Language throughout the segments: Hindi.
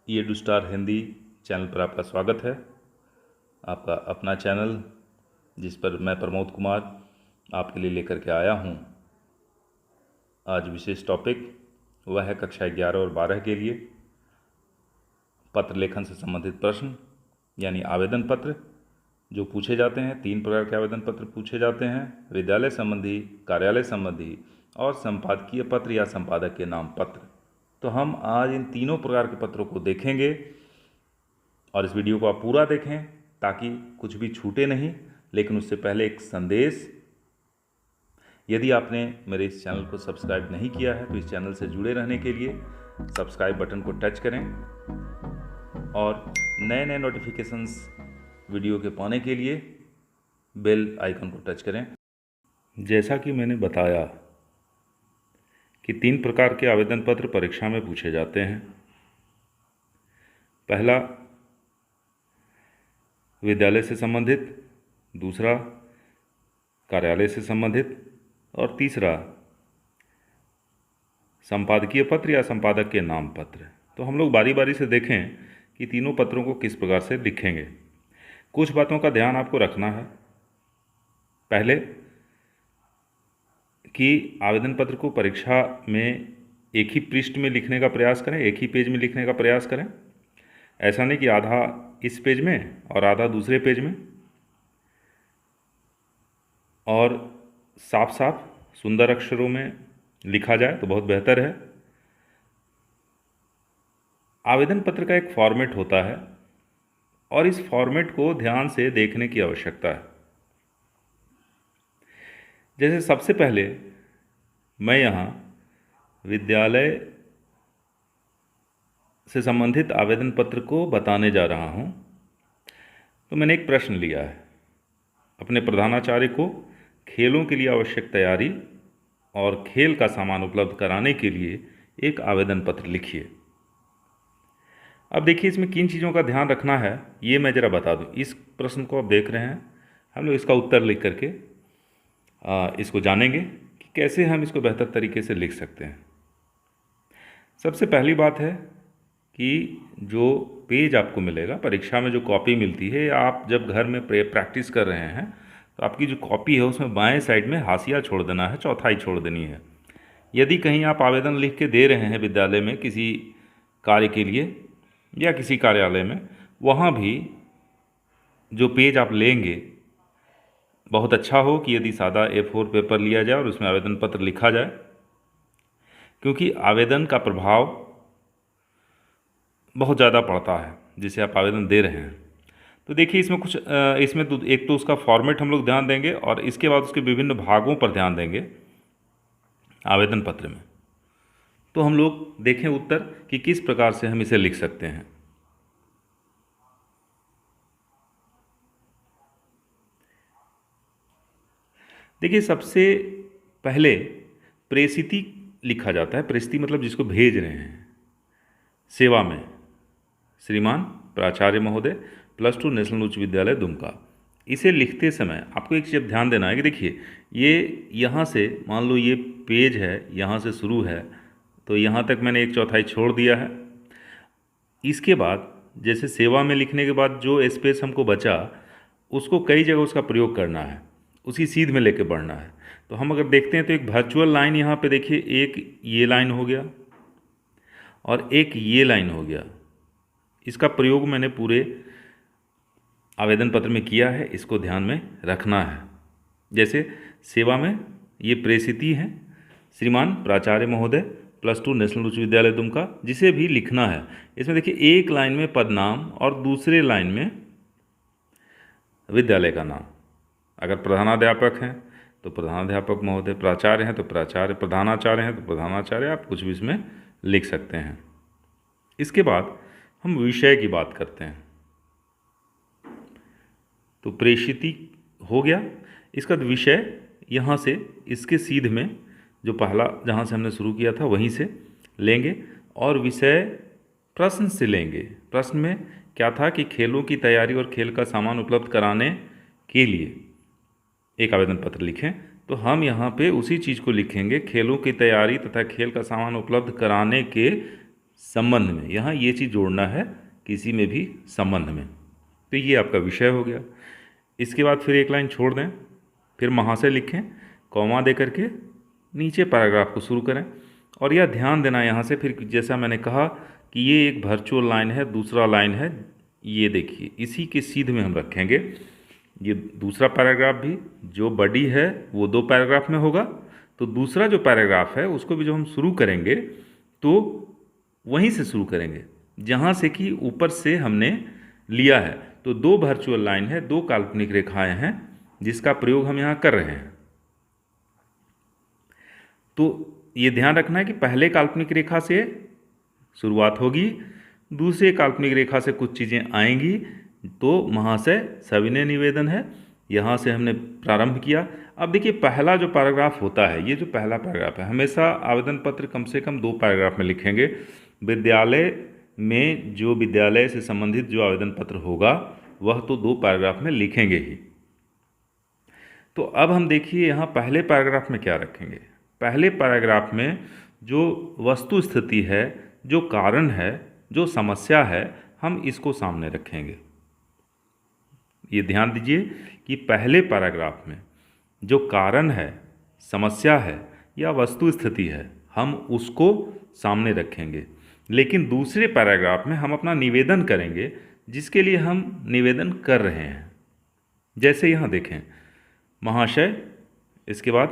ये डू स्टार हिंदी चैनल पर आपका स्वागत है। आपका अपना चैनल जिस पर मैं प्रमोद कुमार आपके लिए लेकर के आया हूँ। आज विशेष टॉपिक वह है कक्षा 11 और 12 के लिए पत्र लेखन से संबंधित प्रश्न यानी आवेदन पत्र जो पूछे जाते हैं। 3 प्रकार के आवेदन पत्र पूछे जाते हैं: विद्यालय संबंधी, कार्यालय संबंधी और संपादकीय पत्र या संपादक के नाम पत्र। तो हम आज इन तीनों प्रकार के पत्रों को देखेंगे और इस वीडियो को आप पूरा देखें ताकि कुछ भी छूटे नहीं। लेकिन उससे पहले एक संदेश, यदि आपने मेरे इस चैनल को सब्सक्राइब नहीं किया है तो इस चैनल से जुड़े रहने के लिए सब्सक्राइब बटन को टच करें और नए नए नोटिफिकेशंस वीडियो के पाने के लिए बेल आइकन को टच करें। जैसा कि मैंने बताया कि 3 प्रकार के आवेदन पत्र परीक्षा में पूछे जाते हैं। पहला विद्यालय से संबंधित, दूसरा कार्यालय से संबंधित और तीसरा संपादकीय पत्र या संपादक के नाम पत्र। तो हम लोग बारी बारी से देखें कि तीनों पत्रों को किस प्रकार से लिखेंगे। कुछ बातों का ध्यान आपको रखना है। पहले कि आवेदन पत्र को परीक्षा में एक ही पृष्ठ में लिखने का प्रयास करें, एक ही पेज में लिखने का प्रयास करें। ऐसा नहीं कि आधा इस पेज में और आधा दूसरे पेज में, और साफ साफ सुंदर अक्षरों में लिखा जाए तो बहुत बेहतर है। आवेदन पत्र का एक फॉर्मेट होता है और इस फॉर्मेट को ध्यान से देखने की आवश्यकता है। जैसे सबसे पहले मैं यहाँ विद्यालय से संबंधित आवेदन पत्र को बताने जा रहा हूँ। तो मैंने एक प्रश्न लिया है, अपने प्रधानाचार्य को खेलों के लिए आवश्यक तैयारी और खेल का सामान उपलब्ध कराने के लिए एक आवेदन पत्र लिखिए। अब देखिए इसमें किन चीज़ों का ध्यान रखना है ये मैं ज़रा बता दूं। इस प्रश्न को आप देख रहे हैं, हम लोग इसका उत्तर लिख करके इसको जानेंगे कि कैसे हम इसको बेहतर तरीके से लिख सकते हैं। सबसे पहली बात है कि जो पेज आपको मिलेगा परीक्षा में, जो कॉपी मिलती है, या आप जब घर में प्रैक्टिस कर रहे हैं तो आपकी जो कॉपी है उसमें बाएं साइड में हाशिया छोड़ देना है, चौथाई छोड़ देनी है। यदि कहीं आप आवेदन लिख के दे रहे हैं विद्यालय में किसी कार्य के लिए या किसी कार्यालय में, वहाँ भी जो पेज आप लेंगे बहुत अच्छा हो कि यदि सादा A4 पेपर लिया जाए और उसमें आवेदन पत्र लिखा जाए, क्योंकि आवेदन का प्रभाव बहुत ज़्यादा पड़ता है जिसे आप आवेदन दे रहे हैं। तो देखिए इसमें कुछ इसमें तो एक तो उसका फॉर्मेट हम लोग ध्यान देंगे और इसके बाद उसके विभिन्न भागों पर ध्यान देंगे आवेदन पत्र में। तो हम लोग देखें उत्तर कि किस प्रकार से हम इसे लिख सकते हैं। देखिए सबसे पहले प्रेषिति लिखा जाता है। प्रेषिति मतलब जिसको भेज रहे हैं। सेवा में श्रीमान प्राचार्य महोदय +2 नेशनल उच्च विद्यालय दुमका। इसे लिखते समय आपको एक चीज़ ध्यान देना है कि देखिए ये यहाँ से मान लो ये पेज है, यहाँ से शुरू है तो यहाँ तक मैंने 1/4 छोड़ दिया है। इसके बाद जैसे सेवा में लिखने के बाद जो स्पेस हमको बचा उसको कई जगह उसका प्रयोग करना है, उसी सीध में लेके बढ़ना है। तो हम अगर देखते हैं तो एक वर्चुअल लाइन यहाँ पे देखिए, एक ये लाइन हो गया और एक ये लाइन हो गया। इसका प्रयोग मैंने पूरे आवेदन पत्र में किया है, इसको ध्यान में रखना है। जैसे सेवा में ये प्रेषिति है, श्रीमान प्राचार्य महोदय +2 नेशनल उच्च विद्यालय दुमका, जिसे भी लिखना है। इसमें देखिए एक लाइन में पद नाम और दूसरे लाइन में विद्यालय का नाम। अगर प्रधानाध्यापक हैं तो प्रधानाध्यापक महोदय, प्राचार्य हैं तो प्राचार्य, प्रधानाचार्य हैं तो प्रधानाचार्य, आप कुछ भी इसमें लिख सकते हैं। इसके बाद हम विषय की बात करते हैं। तो प्रेषिति हो गया, इसका विषय यहाँ से इसके सीध में जो पहला जहाँ से हमने शुरू किया था वहीं से लेंगे और विषय प्रश्न से लेंगे। प्रश्न में क्या था कि खेलों की तैयारी और खेल का सामान उपलब्ध कराने के लिए एक आवेदन पत्र लिखें। तो हम यहाँ पे उसी चीज़ को लिखेंगे, खेलों की तैयारी तथा खेल का सामान उपलब्ध कराने के संबंध में, यहाँ ये चीज़ जोड़ना है किसी में भी संबंध में। तो ये आपका विषय हो गया। इसके बाद फिर एक लाइन छोड़ दें, फिर महाशय लिखें, कॉमा दे करके नीचे पैराग्राफ को शुरू करें। और यह ध्यान देना यहाँ से, फिर जैसा मैंने कहा कि ये एक वर्चुअल लाइन है, दूसरा लाइन है, ये देखिए इसी के सीध में हम रखेंगे। ये दूसरा पैराग्राफ भी जो बड़ी है वो 2 पैराग्राफ में होगा, तो दूसरा जो पैराग्राफ है उसको भी जो हम शुरू करेंगे तो वहीं से शुरू करेंगे जहाँ से कि ऊपर से हमने लिया है। तो 2 वर्चुअल लाइन है, 2 काल्पनिक रेखाएं हैं जिसका प्रयोग हम यहाँ कर रहे हैं। तो ये ध्यान रखना है कि पहले काल्पनिक रेखा से शुरुआत होगी, दूसरे काल्पनिक रेखा से कुछ चीज़ें आएंगी। तो महाशय सविनय निवेदन है, यहाँ से हमने प्रारंभ किया। अब देखिए पहला जो पैराग्राफ होता है, ये जो पहला पैराग्राफ है, हमेशा आवेदन पत्र कम से कम 2 पैराग्राफ में लिखेंगे। विद्यालय में जो विद्यालय से संबंधित जो आवेदन पत्र होगा वह तो 2 पैराग्राफ में लिखेंगे ही। तो अब हम देखिए यहाँ पहले पैराग्राफ में क्या रखेंगे। पहले पैराग्राफ में जो वस्तु स्थिति है, जो कारण है, जो समस्या है, हम इसको सामने रखेंगे। ये ध्यान दीजिए कि पहले पैराग्राफ में जो कारण है, समस्या है या वस्तु स्थिति है, हम उसको सामने रखेंगे। लेकिन दूसरे पैराग्राफ में हम अपना निवेदन करेंगे जिसके लिए हम निवेदन कर रहे हैं। जैसे यहाँ देखें महाशय, इसके बाद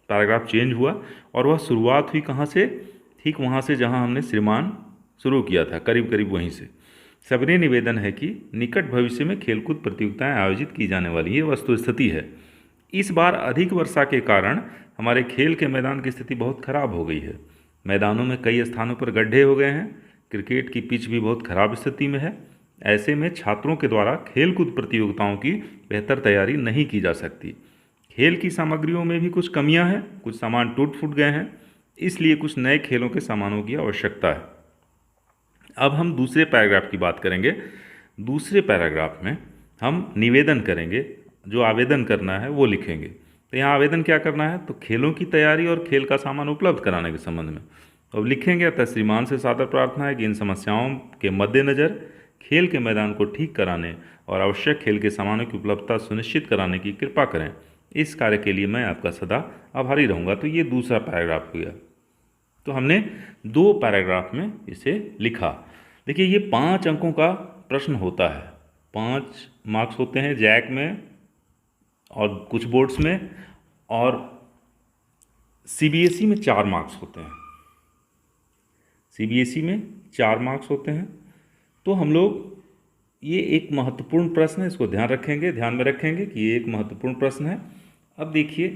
पैराग्राफ चेंज हुआ और वह शुरुआत हुई कहाँ से, ठीक वहाँ से जहाँ हमने श्रीमान शुरू किया था, करीब करीब वहीं से। सविनय निवेदन है कि निकट भविष्य में खेलकूद प्रतियोगिताएं आयोजित की जाने वाली, ये वस्तु स्थिति है। इस बार अधिक वर्षा के कारण हमारे खेल के मैदान की स्थिति बहुत खराब हो गई है। मैदानों में कई स्थानों पर गड्ढे हो गए हैं, क्रिकेट की पिच भी बहुत खराब स्थिति में है। ऐसे में छात्रों के द्वारा खेलकूद प्रतियोगिताओं की बेहतर तैयारी नहीं की जा सकती। खेल की सामग्रियों में भी कुछ कमियां हैं, कुछ सामान टूट फूट गए हैं, इसलिए कुछ नए खेलों के सामानों की आवश्यकता है। अब हम दूसरे पैराग्राफ की बात करेंगे। दूसरे पैराग्राफ में हम निवेदन करेंगे, जो आवेदन करना है वो लिखेंगे। तो यहाँ आवेदन क्या करना है, तो खेलों की तैयारी और खेल का सामान उपलब्ध कराने के संबंध में। तो अब लिखेंगे, अतः श्रीमान से सादर प्रार्थना है कि इन समस्याओं के मद्देनज़र खेल के मैदान को ठीक कराने और आवश्यक खेल के सामानों की उपलब्धता सुनिश्चित कराने की कृपा करें। इस कार्य के लिए मैं आपका सदा आभारी रहूँगा। तो ये दूसरा पैराग्राफ हो गया। तो हमने 2 पैराग्राफ में इसे लिखा। देखिए ये 5 अंकों का प्रश्न होता है, 5 मार्क्स होते हैं जैक में और कुछ बोर्ड्स में, और सीबीएसई में 4 मार्क्स होते हैं। सीबीएसई में 4 मार्क्स होते हैं। तो हम लोग, ये एक महत्वपूर्ण प्रश्न है, इसको ध्यान में रखेंगे कि ये एक महत्वपूर्ण प्रश्न है। अब देखिए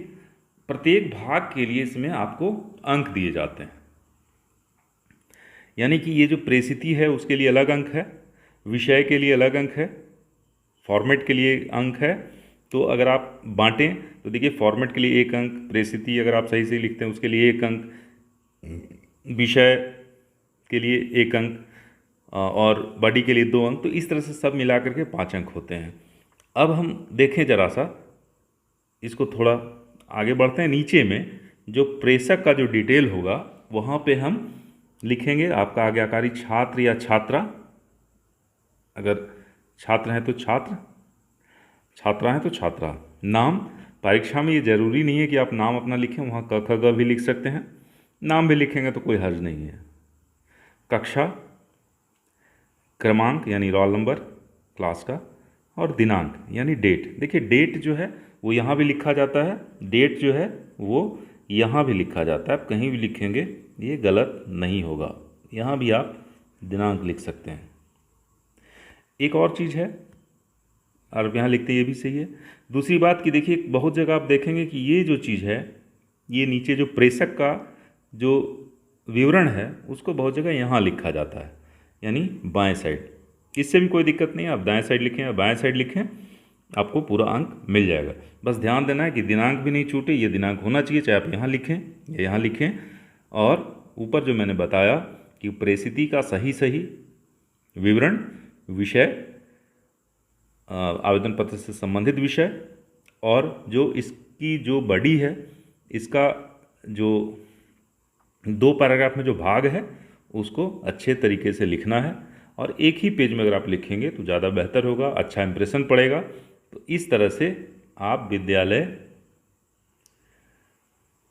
प्रत्येक भाग के लिए इसमें आपको अंक दिए जाते हैं, यानी कि ये जो प्रेषिति है उसके लिए अलग अंक है, विषय के लिए अलग अंक है, फॉर्मेट के लिए अंक है। तो अगर आप बांटें तो देखिए फॉर्मेट के लिए 1 अंक, प्रेषिति अगर आप सही से लिखते हैं उसके लिए 1 अंक, विषय के लिए 1 अंक और बॉडी के लिए 2 अंक। तो इस तरह से सब मिला करके 5 अंक होते हैं। अब हम देखें जरा सा, इसको थोड़ा आगे बढ़ते हैं। नीचे में जो प्रेषक का जो डिटेल होगा वहाँ पे हम लिखेंगे आपका आज्ञाकारी छात्र या छात्रा, अगर छात्र हैं तो छात्र, छात्रा हैं तो छात्रा। नाम, परीक्षा में ये ज़रूरी नहीं है कि आप नाम अपना लिखें, वहाँ क ख ग भी लिख सकते हैं, नाम भी लिखेंगे तो कोई हर्ज नहीं है। कक्षा, क्रमांक यानी रोल नंबर क्लास का, और दिनांक यानी डेट। देखिए डेट जो है वो यहाँ भी लिखा जाता है, डेट जो है वो यहाँ भी लिखा जाता है। आप कहीं भी लिखेंगे ये गलत नहीं होगा, यहाँ भी आप दिनांक लिख सकते हैं। एक और चीज़ है, और यहाँ लिखते ये भी सही है। दूसरी बात कि देखिए बहुत जगह आप देखेंगे कि ये जो चीज़ है, ये नीचे जो प्रेषक का जो विवरण है उसको बहुत जगह यहाँ लिखा जाता है, यानी बाएं साइड। इससे भी कोई दिक्कत नहीं है, आप दाएं साइड लिखें या बाएं साइड लिखें, आपको पूरा अंक मिल जाएगा। बस ध्यान देना है कि दिनांक भी नहीं छूटे, ये दिनांक होना चाहिए, चाहे आप यहाँ लिखें या यहाँ लिखें। और ऊपर जो मैंने बताया कि प्रेषिति का सही विवरण, विषय, आवेदन पत्र से संबंधित विषय, और जो इसकी जो बॉडी है, इसका जो 2 पैराग्राफ में जो भाग है उसको अच्छे तरीके से लिखना है, और एक ही पेज में अगर आप लिखेंगे तो ज़्यादा बेहतर होगा, अच्छा इंप्रेशन पड़ेगा। तो इस तरह से आप विद्यालय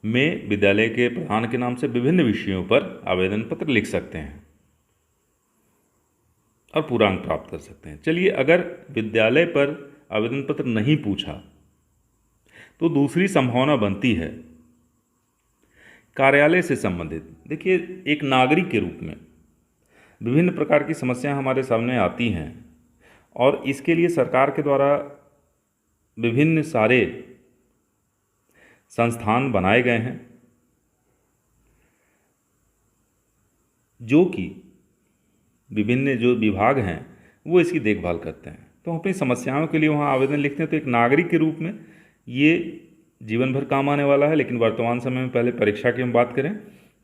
में विद्यालय के प्रधान के नाम से विभिन्न विषयों पर आवेदन पत्र लिख सकते हैं और पूरा अंक प्राप्त कर सकते हैं। चलिए, अगर विद्यालय पर आवेदन पत्र नहीं पूछा तो दूसरी संभावना बनती है कार्यालय से संबंधित। देखिए, एक नागरिक के रूप में विभिन्न प्रकार की समस्याएं हमारे सामने आती हैं, और इसके लिए सरकार के द्वारा विभिन्न सारे संस्थान बनाए गए हैं जो कि विभिन्न जो विभाग हैं वो इसकी देखभाल करते हैं। तो हम अपनी समस्याओं के लिए वहाँ आवेदन लिखते हैं। तो एक नागरिक के रूप में ये जीवन भर काम आने वाला है। लेकिन वर्तमान समय में पहले परीक्षा की हम बात करें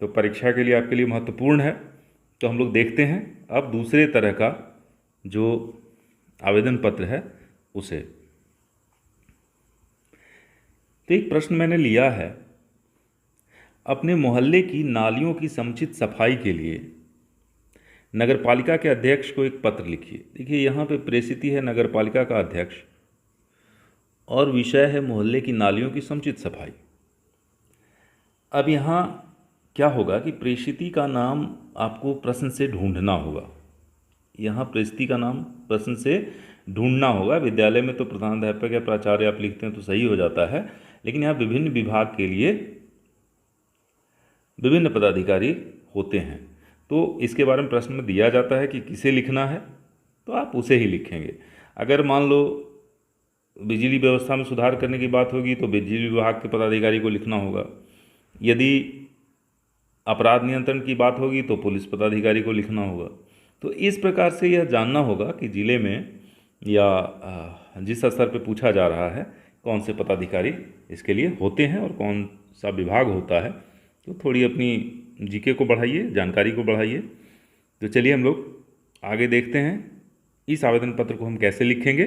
तो परीक्षा के लिए आपके लिए महत्वपूर्ण है। तो हम लोग देखते हैं अब दूसरे तरह का जो आवेदन पत्र है उसे। तो एक प्रश्न मैंने लिया है, अपने मोहल्ले की नालियों की समुचित सफाई के लिए नगर पालिका के अध्यक्ष को एक पत्र लिखिए। देखिए, यहाँ पे प्रेषिति है नगर पालिका का अध्यक्ष और विषय है मोहल्ले की नालियों की समुचित सफाई। अब यहाँ क्या होगा कि प्रेषिति का नाम आपको प्रश्न से ढूंढना होगा। यहाँ प्रेषिति का नाम प्रश्न से ढूंढना होगा। विद्यालय में तो प्रधानाध्यापक या प्राचार्य आप लिखते हैं तो सही हो जाता है, लेकिन यहाँ विभिन्न विभाग के लिए विभिन्न पदाधिकारी होते हैं। तो इसके बारे में प्रश्न में दिया जाता है कि किसे लिखना है, तो आप उसे ही लिखेंगे। अगर मान लो बिजली व्यवस्था में सुधार करने की बात होगी तो बिजली विभाग के पदाधिकारी को लिखना होगा। यदि अपराध नियंत्रण की बात होगी तो पुलिस पदाधिकारी को लिखना होगा। तो इस प्रकार से यह जानना होगा कि जिले में या जिस स्तर पर पूछा जा रहा है कौन से पदाधिकारी इसके लिए होते हैं और कौन सा विभाग होता है। तो थोड़ी अपनी जीके को बढ़ाइए, जानकारी को बढ़ाइए। तो चलिए हम लोग आगे देखते हैं इस आवेदन पत्र को हम कैसे लिखेंगे।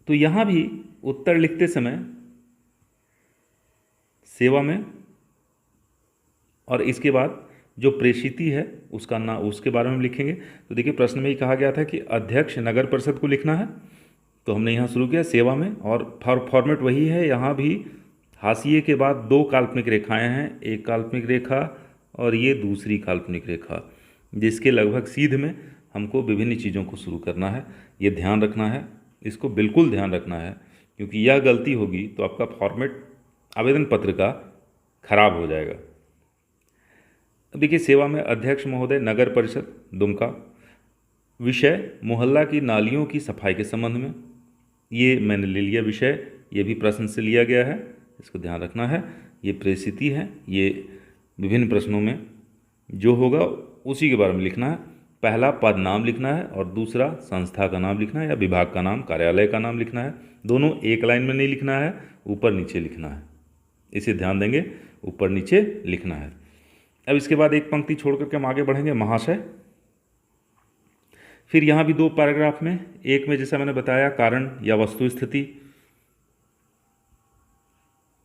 तो यहाँ भी उत्तर लिखते समय सेवा में और इसके बाद जो प्रेषिति है उसका नाम, उसके बारे में लिखेंगे। तो देखिए, प्रश्न में ही कहा गया था कि अध्यक्ष नगर परिषद को लिखना है, तो हमने यहाँ शुरू किया सेवा में, और फॉर्मेट वही है। यहाँ भी हाशिए के बाद दो काल्पनिक रेखाएं हैं, एक काल्पनिक रेखा और ये दूसरी काल्पनिक रेखा, जिसके लगभग सीध में हमको विभिन्न चीज़ों को शुरू करना है। ये ध्यान रखना है, इसको बिल्कुल ध्यान रखना है, क्योंकि यह गलती होगी तो आपका फॉर्मेट आवेदन पत्र का खराब हो जाएगा। अब देखिए, सेवा में अध्यक्ष महोदय नगर परिषद दुमका, विषय मोहल्ला की नालियों की सफाई के संबंध में, ये मैंने ले लिया विषय, ये भी प्रश्न से लिया गया है, इसको ध्यान रखना है। ये प्रेषिति है, ये विभिन्न प्रश्नों में जो होगा उसी के बारे में लिखना है। पहला पद नाम लिखना है और दूसरा संस्था का नाम लिखना है या विभाग का नाम, कार्यालय का नाम लिखना है। दोनों एक लाइन में नहीं लिखना है, ऊपर नीचे लिखना है। इसे ध्यान देंगे, ऊपर नीचे लिखना है। अब इसके बाद एक पंक्ति छोड़ करके हम आगे बढ़ेंगे, महाशय। फिर यहाँ भी दो पैराग्राफ में, एक में जैसा मैंने बताया कारण या वस्तु स्थिति,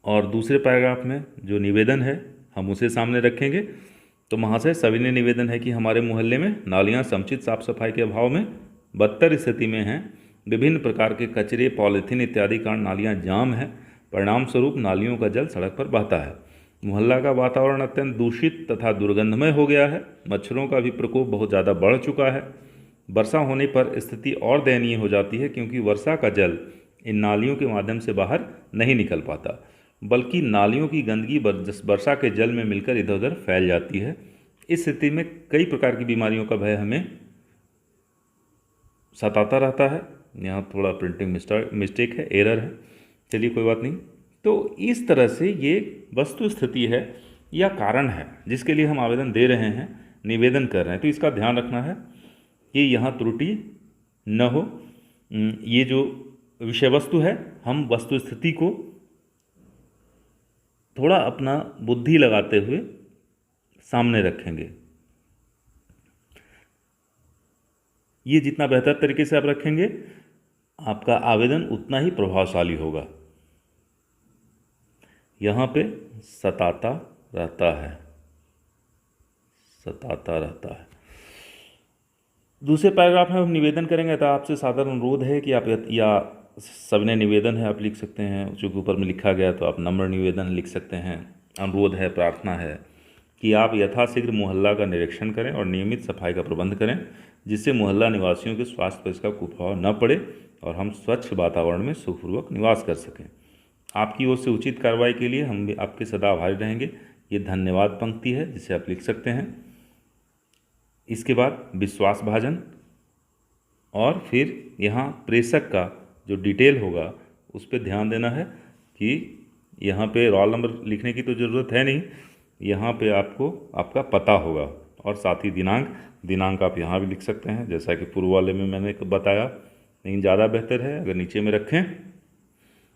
और दूसरे पैराग्राफ में जो निवेदन है हम उसे सामने रखेंगे। तो महाशय, सविनय निवेदन है कि हमारे मोहल्ले में नालियाँ समुचित साफ सफाई के अभाव में बदतर स्थिति में हैं। विभिन्न प्रकार के कचरे, पॉलीथीन इत्यादि कारण नालियाँ जाम हैं। परिणाम स्वरूप नालियों का जल सड़क पर बहता है। मोहल्ला का वातावरण अत्यंत दूषित तथा दुर्गंधमय हो गया है। मच्छरों का भी प्रकोप बहुत ज़्यादा बढ़ चुका है। वर्षा होने पर स्थिति और दयनीय हो जाती है, क्योंकि वर्षा का जल इन नालियों के माध्यम से बाहर नहीं निकल पाता, बल्कि नालियों की गंदगी वर्षा के जल में मिलकर इधर उधर फैल जाती है। इस स्थिति में कई प्रकार की बीमारियों का भय हमें सताता रहता है। यहाँ थोड़ा प्रिंटिंग मिस्टेक है, एरर है, चलिए कोई बात नहीं। तो इस तरह से ये वस्तु स्थिति है या कारण है जिसके लिए हम आवेदन दे रहे हैं, निवेदन कर रहे हैं। तो इसका ध्यान रखना है कि यहाँ त्रुटि न हो। ये जो विषय वस्तु है, हम वस्तु स्थिति को थोड़ा अपना बुद्धि लगाते हुए सामने रखेंगे। ये जितना बेहतर तरीके से आप रखेंगे, आपका आवेदन उतना ही प्रभावशाली होगा। यहाँ पे सताता रहता है, सताता रहता है। दूसरे पैराग्राफ में हम निवेदन करेंगे, तो आपसे साधारण अनुरोध है कि आप या सविनय निवेदन है आप लिख सकते हैं, चूँकि ऊपर में लिखा गया तो आप नम्र निवेदन लिख सकते हैं। अनुरोध है, प्रार्थना है कि आप यथाशीघ्र मोहल्ला का निरीक्षण करें और नियमित सफाई का प्रबंध करें, जिससे मोहल्ला निवासियों के स्वास्थ्य पर इसका कुप्रभाव न पड़े और हम स्वच्छ वातावरण में सुखपूर्वक निवास कर सकें। आपकी ओर से उचित कार्रवाई के लिए हम भी आपके सदा आभारी रहेंगे। ये धन्यवाद पंक्ति है जिसे आप लिख सकते हैं। इसके बाद विश्वास भाजन, और फिर यहाँ प्रेषक का जो डिटेल होगा उस पर ध्यान देना है कि यहाँ पे रोल नंबर लिखने की तो ज़रूरत है नहीं, यहाँ पे आपको आपका पता होगा और साथ ही दिनांक आप यहाँ भी लिख सकते हैं, जैसा कि पूर्व वाले में मैंने बताया, लेकिन ज़्यादा बेहतर है अगर नीचे में रखें।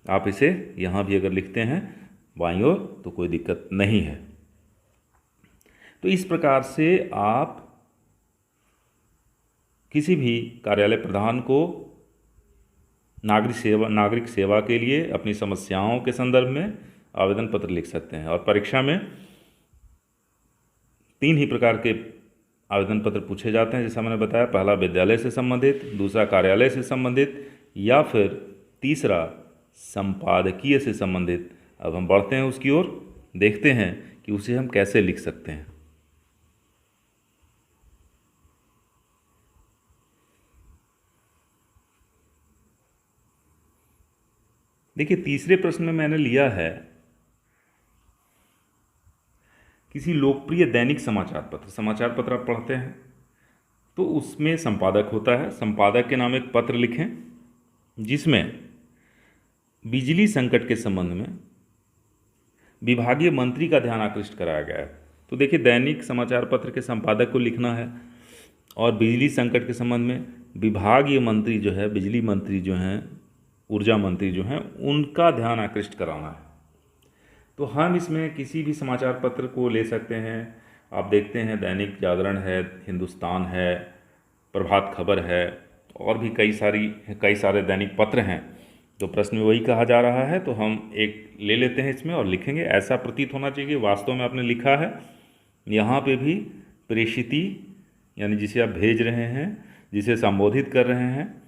आप इसे यहाँ भी अगर लिखते हैं बाईं ओर तो कोई दिक्कत नहीं है। तो इस प्रकार से आप किसी भी कार्यालय प्रधान को नागरिक सेवा के लिए अपनी समस्याओं के संदर्भ में आवेदन पत्र लिख सकते हैं। और परीक्षा में 3 ही प्रकार के आवेदन पत्र पूछे जाते हैं, जैसा मैंने बताया। पहला विद्यालय से संबंधित, दूसरा कार्यालय से संबंधित, या फिर तीसरा संपादकीय से संबंधित। अब हम बढ़ते हैं उसकी ओर, देखते हैं कि उसे हम कैसे लिख सकते हैं। देखिए, तीसरे प्रश्न में मैंने लिया है किसी लोकप्रिय दैनिक समाचार पत्र आप पढ़ते हैं तो उसमें संपादक होता है। संपादक के नाम एक पत्र लिखें जिसमें बिजली संकट के संबंध में विभागीय मंत्री का ध्यान आकृष्ट कराया गया है। तो देखिए, दैनिक समाचार पत्र के संपादक को लिखना है और बिजली संकट के संबंध में विभागीय मंत्री जो है, बिजली मंत्री जो हैं, ऊर्जा मंत्री जो हैं, उनका ध्यान आकृष्ट कराना है। तो हम इसमें किसी भी समाचार पत्र को ले सकते हैं। आप देखते हैं दैनिक जागरण है, हिंदुस्तान है, प्रभात खबर है, और भी कई सारे दैनिक पत्र हैं। तो प्रश्न में वही कहा जा रहा है, तो हम एक ले लेते हैं इसमें और लिखेंगे। ऐसा प्रतीत होना चाहिए वास्तव में आपने लिखा है। यहाँ पे भी प्रेषिती यानी जिसे आप भेज रहे हैं, जिसे संबोधित कर रहे हैं,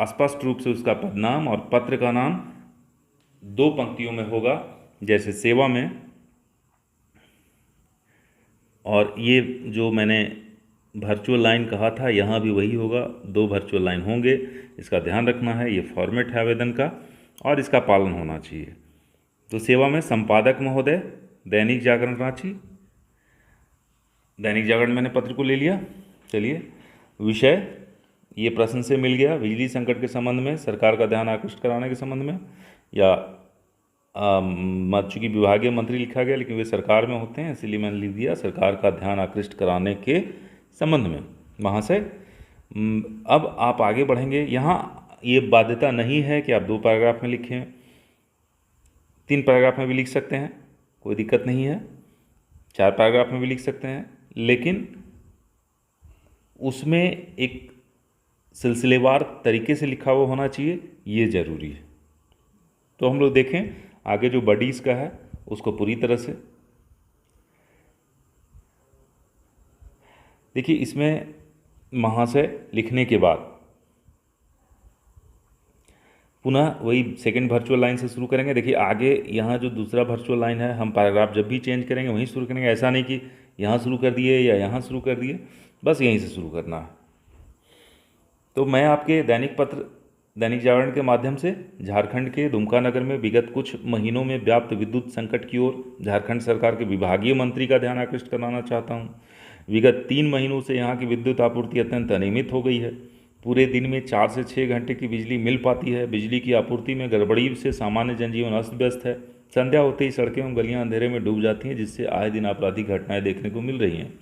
स्पष्ट रूप से उसका पदनाम और पत्र का नाम 2 पंक्तियों में होगा, जैसे सेवा में। और ये जो मैंने वर्चुअल लाइन कहा था, यहाँ भी वही होगा, 2 वर्चुअल लाइन होंगे, इसका ध्यान रखना है। ये फॉर्मेट है आवेदन का और इसका पालन होना चाहिए। तो सेवा में संपादक महोदय, दैनिक जागरण रांची। दैनिक जागरण मैंने पत्र को ले लिया। चलिए, विषय ये प्रश्न से मिल गया, बिजली संकट के संबंध में, सरकार का ध्यान आकृष्ट कराने के संबंध में, या चूँकि विभागीय मंत्री लिखा गया लेकिन वे सरकार में होते हैं इसलिए मैंने लिख दिया सरकार का ध्यान आकृष्ट कराने के संबंध में। वहाँ से अब आप आगे बढ़ेंगे। यहाँ ये बाध्यता नहीं है कि आप 2 पैराग्राफ में लिखें, 3 पैराग्राफ में भी लिख सकते हैं, कोई दिक्कत नहीं है। 4 पैराग्राफ में भी लिख सकते हैं, लेकिन उसमें एक सिलसिलेवार तरीके से लिखा हुआ होना चाहिए, ये ज़रूरी है। तो हम लोग देखें आगे जो बडीज़ का है उसको पूरी तरह से देखिए। इसमें महाशय लिखने के बाद पुनः वही सेकंड वर्चुअल लाइन से शुरू करेंगे। देखिए, आगे यहाँ जो दूसरा वर्चुअल लाइन है, हम पैराग्राफ जब भी चेंज करेंगे वहीं शुरू करेंगे। ऐसा नहीं कि यहाँ शुरू कर दिए या यहाँ शुरू कर दिए, बस यहीं से शुरू करना है। तो मैं आपके दैनिक जागरण के माध्यम से झारखंड के दुमका नगर में विगत कुछ महीनों में व्याप्त विद्युत संकट की ओर झारखंड सरकार के विभागीय मंत्री का ध्यान आकृष्ट कराना चाहता हूं। विगत 3 महीनों से यहां की विद्युत आपूर्ति अत्यंत अनियमित हो गई है। पूरे दिन में 4 से 6 घंटे की बिजली मिल पाती है। बिजली की आपूर्ति में गड़बड़ी से सामान्य जनजीवन अस्त व्यस्त है। संध्या होते ही सड़कें एवं गलियां अंधेरे में डूब जाती हैं, जिससे आए दिन आपराधिक घटनाएं देखने को मिल रही हैं।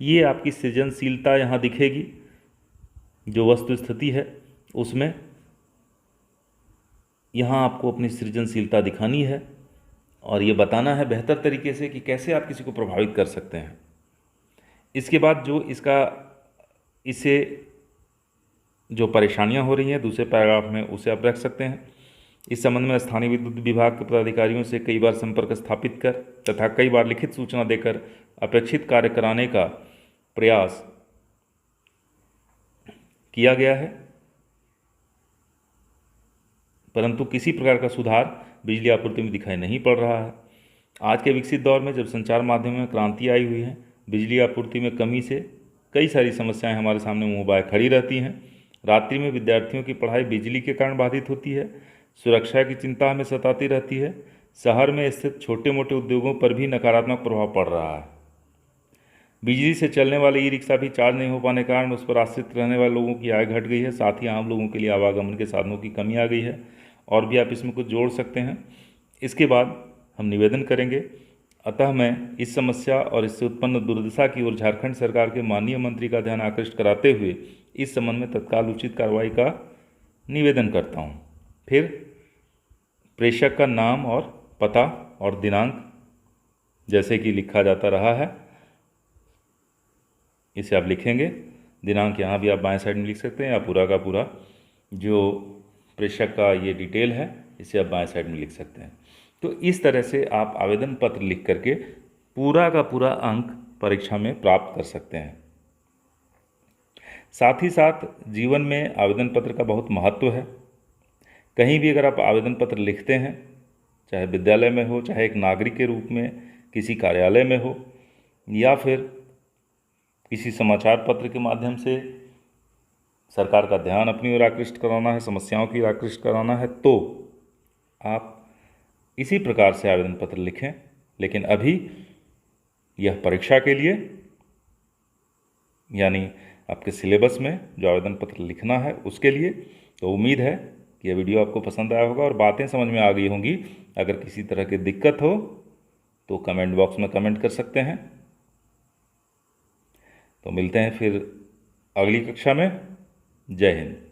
ये आपकी सृजनशीलता यहाँ दिखेगी, जो वस्तु स्थिति है उसमें यहाँ आपको अपनी सृजनशीलता दिखानी है और ये बताना है बेहतर तरीके से कि कैसे आप किसी को प्रभावित कर सकते हैं। इसके बाद जो इससे जो परेशानियाँ हो रही हैं दूसरे पैराग्राफ में, उसे आप रख सकते हैं। इस संबंध में स्थानीय विद्युत विभाग के पदाधिकारियों से कई बार संपर्क स्थापित कर तथा कई बार लिखित सूचना देकर अपेक्षित कार्य कराने का प्रयास किया गया है, परंतु किसी प्रकार का सुधार बिजली आपूर्ति में दिखाई नहीं पड़ रहा है। आज के विकसित दौर में जब संचार माध्यमों में क्रांति आई हुई है, बिजली आपूर्ति में कमी से कई सारी समस्याएं हमारे सामने मुंह बाए खड़ी रहती हैं। रात्रि में विद्यार्थियों की पढ़ाई बिजली के कारण बाधित होती है। सुरक्षा की चिंता हमें सताती रहती है। शहर में स्थित छोटे मोटे उद्योगों पर भी नकारात्मक प्रभाव पड़ रहा है। बिजली से चलने वाले ई रिक्शा भी चार्ज नहीं हो पाने के कारण उस पर आश्रित रहने वाले लोगों की आय घट गई है। साथ ही आम लोगों के लिए आवागमन के साधनों की कमी आ गई है। और भी आप इसमें कुछ जोड़ सकते हैं। इसके बाद हम निवेदन करेंगे। अतः मैं इस समस्या और इससे उत्पन्न दुर्दशा की ओर झारखंड सरकार के माननीय मंत्री का ध्यान आकृष्ट कराते हुए इस संबंध में तत्काल उचित कार्रवाई का निवेदन करता हूँ। फिर प्रेषक का नाम और पता और दिनांक जैसे कि लिखा जाता रहा है, इसे आप लिखेंगे। दिनांक यहाँ भी आप बाएं साइड में लिख सकते हैं, या पूरा का पूरा जो प्रेषक का ये डिटेल है इसे आप बाएं साइड में लिख सकते हैं। तो इस तरह से आप आवेदन पत्र लिख करके पूरा का पूरा अंक परीक्षा में प्राप्त कर सकते हैं। साथ ही साथ जीवन में आवेदन पत्र का बहुत महत्व है। कहीं भी अगर आप आवेदन पत्र लिखते हैं, चाहे विद्यालय में हो, चाहे एक नागरिक के रूप में किसी कार्यालय में हो, या फिर किसी समाचार पत्र के माध्यम से सरकार का ध्यान अपनी ओर आकृष्ट कराना है, समस्याओं की आकृष्ट कराना है, तो आप इसी प्रकार से आवेदन पत्र लिखें। लेकिन अभी यह परीक्षा के लिए, यानी आपके सिलेबस में जो आवेदन पत्र लिखना है उसके लिए। तो उम्मीद है कि यह वीडियो आपको पसंद आया होगा और बातें समझ में आ गई होंगी। अगर किसी तरह की दिक्कत हो तो कमेंट बॉक्स में कमेंट कर सकते हैं। तो मिलते हैं फिर अगली कक्षा में। जय हिंद।